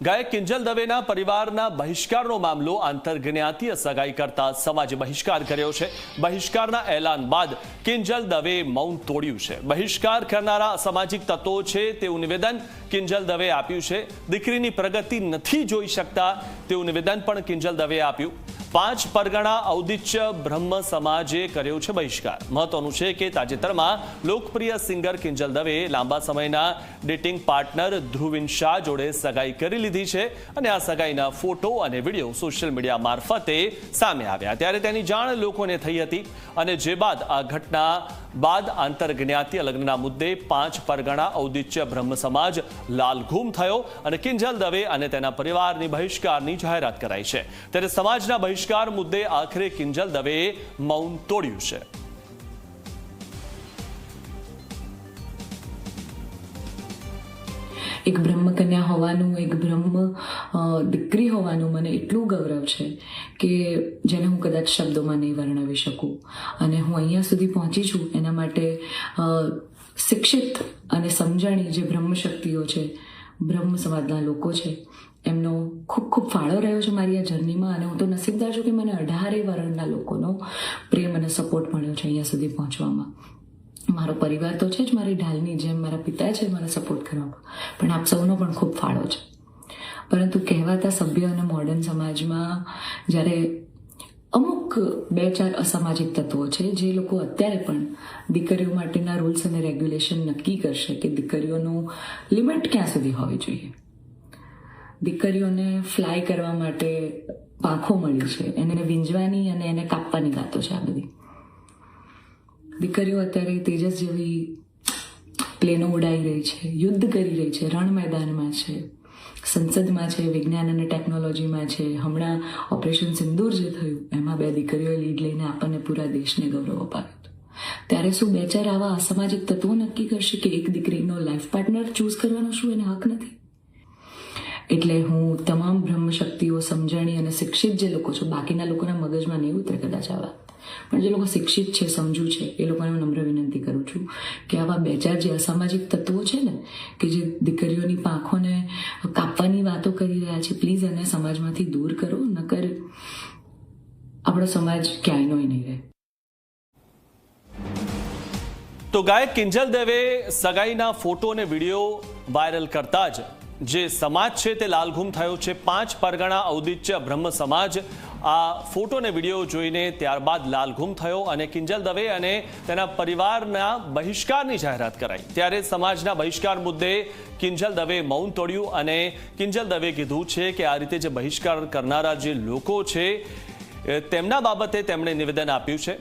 ગાયક કિંજલ દવેના પરિવારના બહિષ્કારનો મામલો આંતરજ્ઞાતીય સગાઈ કરતા સમાજે બહિષ્કાર કર્યો છે। બહિષ્કારના એલાન બાદ કિંજલ દવે મૌન તોડ્યું છે। બહિષ્કાર કરનારા અસામાજિક તત્વો છે તેવું નિવેદન કિંજલ દવે આપ્યું છે। દીકરીની પ્રગતિ નથી જોઈ શકતા તેવું નિવેદન પણ કિંજલ દવે આપ્યું। 5 પરગણા ઔદિત્ય બ્રહ્મ સમાજે કર્યો છે બહિષ્કાર। મહત્વનું છે કે તાજેતરમાં લોકપ્રિય સિંગર કિંજલ દવે લાંબા સમયના ડેટિંગ પાર્ટનર ધ્રુવિન શાહ જોડે સગાઈ કરી લીધી છે અને આ સગાઈના ફોટો અને વિડીયો સોશિયલ મીડિયા મારફતે સામે આવ્યા ત્યારે તેની જાણ લોકોને થઈ હતી અને જે બાદ આ ઘટના બાદ આંતરજ્ઞાતીય લગ્નના મુદ્દે 5 પરગણા ઔદિત્ય બ્રહ્મ સમાજ લાલઘૂમ થયો અને કિંજલ દવે અને તેના પરિવારની બહિષ્કારની જાહેરાત કરાઈ છે। ત્યારે સમાજના બહિષ્કાર મુદ્દે આખરે કિંજલ દવેએ મૌન તોડ્યું છે। એક બ્રહ્મ કન્યા હોવાનું, એક બ્રહ્મ દીકરી હોવાનું મને એટલું ગૌરવ છે કે જેને હું કદાચ શબ્દોમાં નહીં વર્ણવી શકું અને હું અહીંયા સુધી પહોંચી છું એના માટે શિક્ષિત અને સમજણી જે બ્રહ્મ શક્તિઓ છે, બ્રહ્મ સમાજના લોકો છે, એમનો ખૂબ ખૂબ ફાળો રહ્યો છે મારી આ જર્નીમાં અને હું તો નસીબદાર છું કે મને 18 વર્ણના લોકોનો પ્રેમ અને સપોર્ટ મળ્યો છે અહીંયા સુધી પહોંચવામાં। મારો પરિવાર તો છે જ, મારી ઢાલની જેમ મારા પિતા છે મને સપોર્ટ કરવામાં, પણ આપ સૌનો પણ ખૂબ ફાળો છે। પરંતુ કહેવાતા સભ્ય અને મોડર્ન સમાજમાં જ્યારે અમુક 2-4 અસામાજિક તત્વો છે જે લોકો અત્યારે પણ દીકરીઓ માટેના રૂલ્સ અને રેગ્યુલેશન નક્કી કરશે કે દીકરીઓનું લિમિટ ક્યાં સુધી હોવી જોઈએ, દીકરીઓને ફ્લાય કરવા માટે પાંખો મળી છે, એને વીંજવાની અને એને કાપવાની વાતો છે। આ બધી દીકરીઓ અત્યારે તેજસ જેવી પ્લેનો ઉડાઈ રહી છે, યુદ્ધ કરી રહી છે, રણ મેદાનમાં છે, સંસદમાં છે, વિજ્ઞાન અને ટેકનોલોજીમાં છે। હમણાં ઓપરેશન સિંદૂર જે થયું એમાં 2 દીકરીઓએ લીડ લઈને આપણને પૂરા દેશને ગૌરવ અપાવ્યું હતું। ત્યારે શું 2-4 આવા અસામાજિક તત્વો નક્કી કરશે કે એક દીકરીનો લાઈફ પાર્ટનર ચૂઝ કરવાનો શું એને હક નથી? એટલે હું તમામ બ્રહ્મ શક્તિઓ, સમજણી અને શિક્ષિત જે લોકો છે, બાકીના લોકોના મગજમાં નહીં ઉતરે કદાચ આ વાત, પણ જે લોકો શિક્ષિત છે, સમજુ છે, એ લોકોને નમ્ર વિનંતી કરું છું કે આવા 2-4 જે અસામાજિક તત્વો છે ને કે જે દીકરીઓની પાંખોને કાપવાની વાતો કરી રહ્યા છે, પ્લીઝ એને સમાજમાંથી દૂર કરો, નકર આપણો સમાજ ક્યાંયનો નહીં રહે। તો ગાયક કિંજલ દવે સગાઈના ફોટો અને વિડીયો વાયરલ કરતા જ જે સમાજ છે તે લાલઘૂમ થયો છે। 5 પરગણા ઔદિત્ય બ્રહ્મ સમાજ આ ફોટો અને વિડીયો જોઈને ત્યારબાદ લાલઘૂમ થયો અને કિંજલ દવે અને તેના પરિવારના બહિષ્કારની જાહેરાત કરાઈ। ત્યારે સમાજના બહિષ્કાર મુદ્દે કિંજલ દવે મૌન તોડ્યું અને કિંજલ દવે કીધું છે કે આ રીતે જે બહિષ્કાર કરનારા જે લોકો છે તેમના બાબતે તેમણે નિવેદન આપ્યું છે।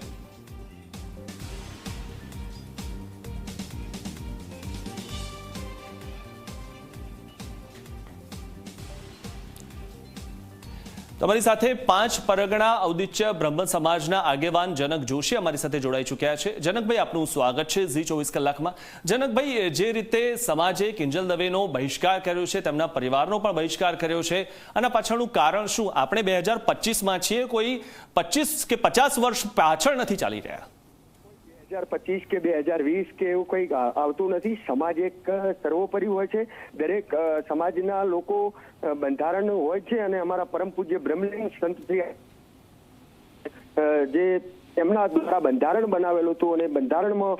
તમારી સાથે 5 પરગણા ઔદિત્ય બ્રહ્મ સમાજના આગેવાન જનક જોશી અમારી સાથે જોડાઈ ચૂક્યા છે। જનકભાઈ, આપનું સ્વાગત છે ઝી 24 કલાકમાં। જનકભાઈ, જે રીતે સમાજે કિંજલ દવેનો બહિષ્કાર કર્યો છે, તેમના પરિવારનો પણ બહિષ્કાર કર્યો છે, આના પાછળનું કારણ શું? આપણે 2025માં છીએ, કોઈ 25 કે 50 વર્ષ પાછળ નથી ચાલી રહ્યા। 2025 કે 2020 કે એવું કંઈ આવતું નથી। સમાજ એક સર્વોપરી હોય છે, દરેક સમાજના લોકો બંધારણ હોય છે અને અમારા પરમ પૂજ્ય બ્રહ્મલિંગ સંત જે એમના દ્વારા બંધારણ બનાવેલું હતું અને બંધારણમાં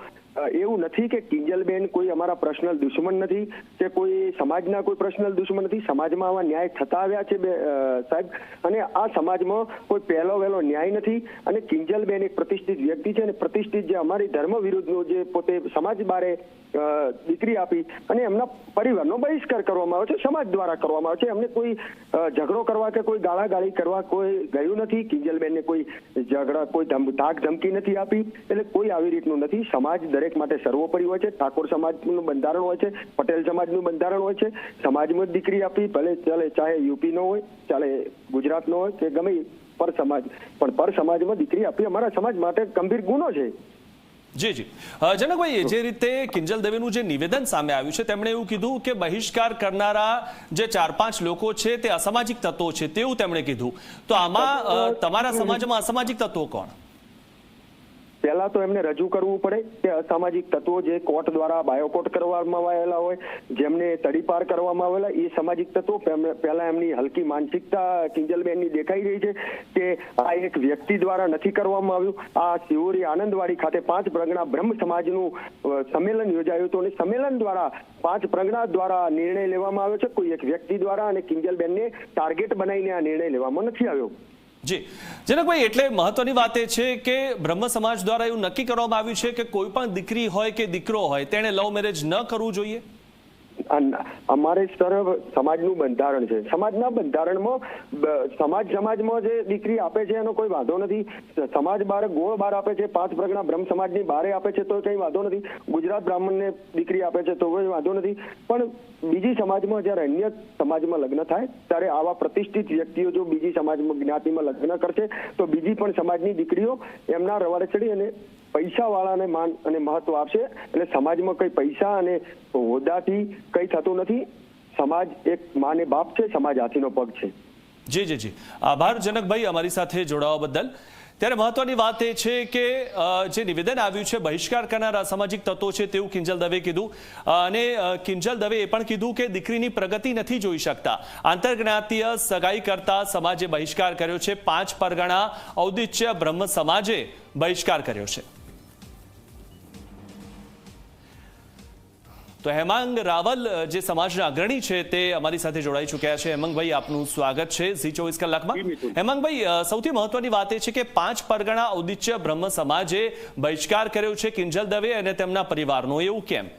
એવું નથી કે કિંજલબેન કોઈ અમારા પર્સનલ દુશ્મન નથી કે કોઈ સમાજના કોઈ પર્સનલ દુશ્મન નથી। સમાજમાં આવા ન્યાય થતા આવ્યા છે સાહેબ, અને આ સમાજમાં કોઈ પહેલો વહેલો ન્યાય નથી અને કિંજલબેન એક પ્રતિષ્ઠિત વ્યક્તિ છે અને પ્રતિષ્ઠિત જે અમારી ધર્મ વિરુદ્ધનો જે પોતે સમાજ બારે દીકરી આપી અને એમના પરિવારનો બહિષ્કાર કરવામાં આવે છે, સમાજ દ્વારા કરવામાં આવે છે। એમને કોઈ ઝઘડો કરવા કે કોઈ ગાળાગાળી કરવા કોઈ ગયું નથી। કિંજલબેનને કોઈ ઝઘડા, કોઈ ધાક ધમકી નથી આપી, એટલે કોઈ આવી રીતનું નથી। સમાજ દરેક માટે સર્વોપરી હોય છે। ઠાકોર સમાજનું બંધારણ હોય છે, પટેલ સમાજનું બંધારણ હોય છે। સમાજમાં દીકરી આપી ભલે ચાલે, ચાહે યુપીનો હોય, ચાલે ગુજરાતનો હોય કે ગમે પર સમાજ, પણ પર સમાજમાં દીકરી આપી અમારા સમાજ માટે ગંભીર ગુનો છે। જી જી જનકભાઈ, જે રીતે કિંજલ દવેનું જે નિવેદન સામે આવ્યું છે તેમણે એવું કીધું કે બહિષ્કાર કરનારા જે 4-5 લોકો છે તે અસામાજિક તત્વો છે તેવું તેમણે કીધું, તો આમાં તમારા સમાજમાં અસામાજિક તત્વો કોણ? પહેલા તો એમને રજૂ કરવું પડે કે અસામાજિક તત્વો જે કોર્ટ દ્વારા બાયોકોટ કરવામાં આવેલા હોય, જેમને તડીપાર કરવામાં આવેલા, એ સામાજિક તત્વો પહેલા એમની હલકી માનસિકતા કિંજલબેનની દેખાઈ રહી છે કે આ એક વ્યક્તિ દ્વારા નથી કરવામાં આવ્યું. આ શિહોરી આનંદવાડી ખાતે 5 પ્રગણા બ્રહ્મ સમાજનું સંમેલન યોજાયું હતું અને સંમેલન દ્વારા 5 પ્રગણા દ્વારા નિર્ણય લેવામાં આવ્યો છે, કોઈ એક વ્યક્તિ દ્વારા, અને કિંજલબેનને ટાર્ગેટ બનાવીને આ નિર્ણય લેવામાં નથી આવ્યો. જી જનકભાઈ, એટલે મહત્વની વાત એ છે કે બ્રહ્મ સમાજ દ્વારા એવું નક્કી કરવામાં આવ્યું છે કે કોઈ પણ દીકરી હોય કે દીકરો હોય તેણે લવ મેરેજ ન કરવું જોઈએ. અમારે સર સમાજનું બંધારણ છે, સમાજના બંધારણમાં સમાજમાં જે દીકરી આપે છે એનો કોઈ વાંધો નથી. સમાજ બાર ગોળ બાર આપે છે, 5 પ્રગણા બ્રહ્મ સમાજની બારે આપે છે તો કઈ વાંધો નથી. ગુજરાત બ્રાહ્મણને દીકરી આપે છે તો કોઈ વાંધો નથી. પણ બીજી સમાજમાં જ્યારે અન્ય સમાજમાં લગ્ન થાય ત્યારે આવા પ્રતિષ્ઠિત વ્યક્તિઓ જો બીજી સમાજમાં જ્ઞાતિમાં લગ્ન કરશે તો બીજી પણ સમાજની દીકરીઓ એમના રવાડે ચડી અને પૈસા વાળાને માન અને મહત્વ આપશે. એટલે સમાજમાં કઈ પૈસા અને હોદ્દાથી કઈ થતું નથી. સમાજ એક માને બાપ છે, સમાજ હાથીનો પગ છે. જી જી જી, આભાર જનકભાઈ અમારી સાથે જોડાવા બદલ. ત્યારે મહત્વની વાત એ છે કે જે નિવેદન આવ્યું છે બહિષ્કાર કરનાર અસામાજિક તત્વો છે તેવું કિંજલ દવે કીધું, અને કિંજલ દવે એ પણ કીધું કે દીકરીની પ્રગતિ નથી જોઈ શકતા. આંતરજ્ઞાતીય સગાઈ કરતા સમાજે બહિષ્કાર કર્યો છે. 5 પરગણા ઔદિત્ય બ્રહ્મ સમાજે બહિષ્કાર કર્યો છે. તો હેમાંગ રાવલ જે સમાજના અગ્રણી છે તે અમારી સાથે જોડાઈ ચૂક્યા છે. હેમાંગભાઈ, આપનું સ્વાગત છે ઝી 24 કલાકમાં. હેમાંગભાઈ, સૌથી મહત્વની વાત એ છે કે 5 પરગણા ઔદિત્ય બ્રહ્મ સમાજે બહિષ્કાર કર્યો છે કિંજલ દવે અને તેમના પરિવારનો, એવું કેમ?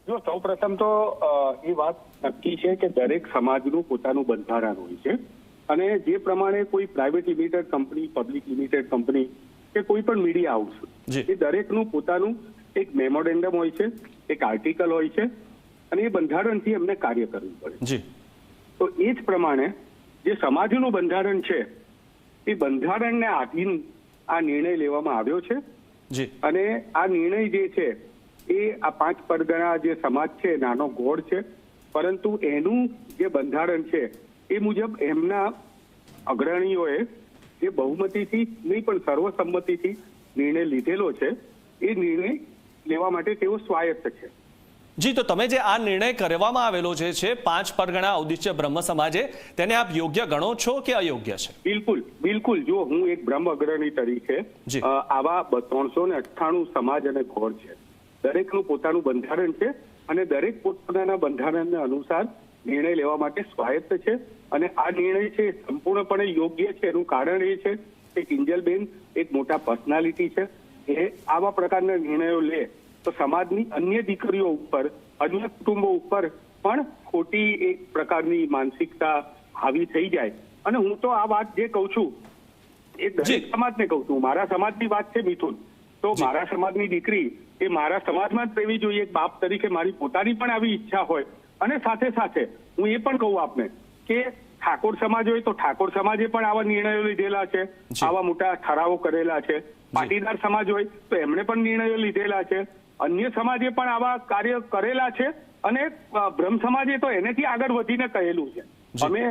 જો સૌપ્રથમ તો એ વાત નક્કી છે કે દરેક સમાજનું પોતાનું બંધારણ હોય છે, અને જે પ્રમાણે કોઈ private limited company, public limited company કે કોઈ પણ મીડિયા હાઉસ, એ દરેકનું પોતાનું એક મેમોરેન્ડમ હોય છે, એક આર્ટિકલ હોય છે, અને એ બંધારણથી એમને કાર્ય કરવું પડે. તો એ જ પ્રમાણે જે સમાજનું બંધારણ છે એ બંધારણને આધીન આ નિર્ણય લેવામાં આવ્યો છે. અને આ નિર્ણય જે છે એ આ 5 પરગણા જે સમાજ છે નાનો ગોળ છે, પરંતુ એનું જે બંધારણ છે એ મુજબ એમના અગ્રણીઓએ જે બહુમતીથી નહીં પણ સર્વસંમતિથી નિર્ણય લીધેલો છે, એ નિર્ણય લેવા માટે તેઓ સ્વાયત્ત છે. જી, તો તમે જે આ નિર્ણય કરવામાં આવેલો છે 5 પરગણા ઔદિત્ય બ્રહ્મ સમાજે, તેને આપ યોગ્ય ગણો છો કે અયોગ્ય છે? બિલકુલ બિલકુલ. જો હું એક બ્રહ્મ અગ્રણી તરીકે આવા 398 સમાજ અને ગોળ છે, દરેકનું પોતાનું બંધારણ છે અને દરેક પોતાના બંધારણના અનુસાર નિર્ણય લેવા માટે સ્વાયત્ત છે. અને આ નિર્ણય છે સંપૂર્ણપણે યોગ્ય છે. એનું કારણ એ છે કે કિંજલબેન એક મોટા પર્સનાલિટી છે. એ આવા પ્રકારના નિર્ણયો લે તો સમાજની અન્ય દીકરીઓ ઉપર, અન્ય કુટુંબો ઉપર પણ ખોટી એક પ્રકારની માનસિકતા હાવી થઈ જાય. અને હું તો આ વાત જે કહું છું એ દરેક સમાજને કહું છું. મારા સમાજની વાત છે મિથુન, તો મારા સમાજની દીકરી એ મારા સમાજમાં જ રહેવી જોઈએ. એક બાપ તરીકે મારી પોતાની પણ આવી ઈચ્છા હોય. અને સાથે સાથે હું એ પણ કહું આપને કે ઠાકોર સમાજ હોય તો ઠાકોર સમાજે પણ આવા નિર્ણયો લીધેલા છે, આવા મોટા ઠરાવો કરેલા છે. પાટીદાર સમાજ હોય તો એમણે પણ નિર્ણયો લીધેલા છે. અન્ય સમાજે પણ આવા કાર્ય કરેલા છે. અને બ્રહ્મ સમાજે તો એનેથી આગળ વધીને કહેલું છે. અમે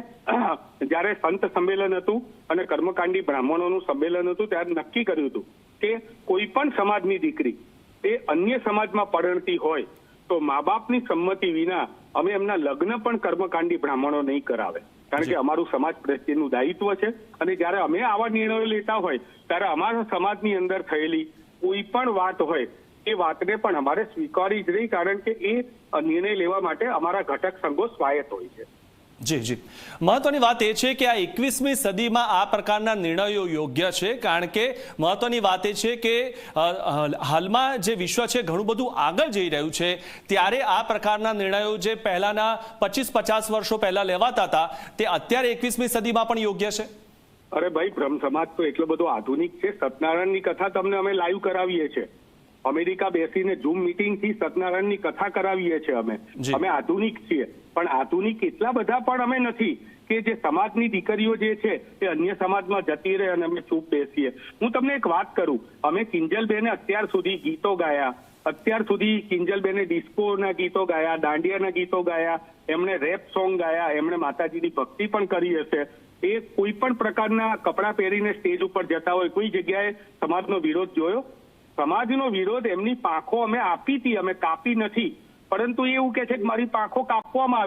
જયારે સંત સંમેલન હતું અને કર્મકાંડી બ્રાહ્મણોનું સંમેલન હતું ત્યારે નક્કી કર્યું હતું કે કોઈ પણ સમાજની દીકરી એ અન્ય સમાજમાં પરણતી હોય તો મા બાપની સંમતિ વિના અમે એમના લગ્ન પણ કર્મકાંડી બ્રાહ્મણો નહીં કરાવે. કારણ કે અમારું સમાજ પ્રત્યેનું દાયિત્વ છે. અને જયારે અમે આવા નિર્ણયો લેતા હોય ત્યારે અમારા સમાજની અંદર થયેલી કોઈ પણ વાત હોય એ વાતને પણ અમારે સ્વીકારી જ નહીં, કારણ કે એ નિર્ણય લેવા માટે અમારા ઘટક સંઘો સ્વાયત્ત હોય છે. જી જી, મહત્વની વાત એ છે કે આ 21મી સદીમાં આ પ્રકારના નિર્ણયો યોગ્ય છે, કારણ કે મહત્વની વાત એ છે કે હાલમાં જે વિશ્વ છે ઘણું બધું આગળ જઈ રહ્યું છે, ત્યારે આ પ્રકારના નિર્ણયો જે પહેલાના 25-50 વર્ષો પહેલા લેવાતા હતા તે અત્યારે 21મી સદીમાં પણ યોગ્ય છે. અરે ભાઈ, બ્રહ્મ સમાજ તો એટલો બધો આધુનિક છે. સત્યનારાયણની કથા તમને અમે લાઈવ કરાવીએ છીએ. અમેરિકા બેસીને ઝૂમ મીટિંગ થી સત્યનારાયણની કથા કરાવીએ છીએ. અમે આધુનિક છીએ, પણ આધુનિક એટલા બધા પણ અમે નથી કે જે સમાજની દીકરીઓ જે છે એ અન્ય સમાજમાં જતી રહે અને અમે ચૂપ બેસીએ. હું તમને એક વાત કરું, અમે કિંજલબેને અત્યાર સુધી ગીતો ગાયા, અત્યાર સુધી કિંજલબેને ડિસ્કોના ગીતો ગાયા, દાંડિયાના ગીતો ગાયા, એમણે રેપ સોંગ ગાયા, એમણે માતાજીની ભક્તિ પણ કરી હશે. એ કોઈ પણ પ્રકારના કપડાં પહેરીને સ્ટેજ ઉપર જતા હોય, કોઈ જગ્યાએ સમાજનો વિરોધ જોયો? સમાજનો વિરોધ એમની પાંખો અમે આપી હતી, અમે કાપી નથી, પરંતુ એવું કે છે કે મારી પાંખો કાપવામાં આવે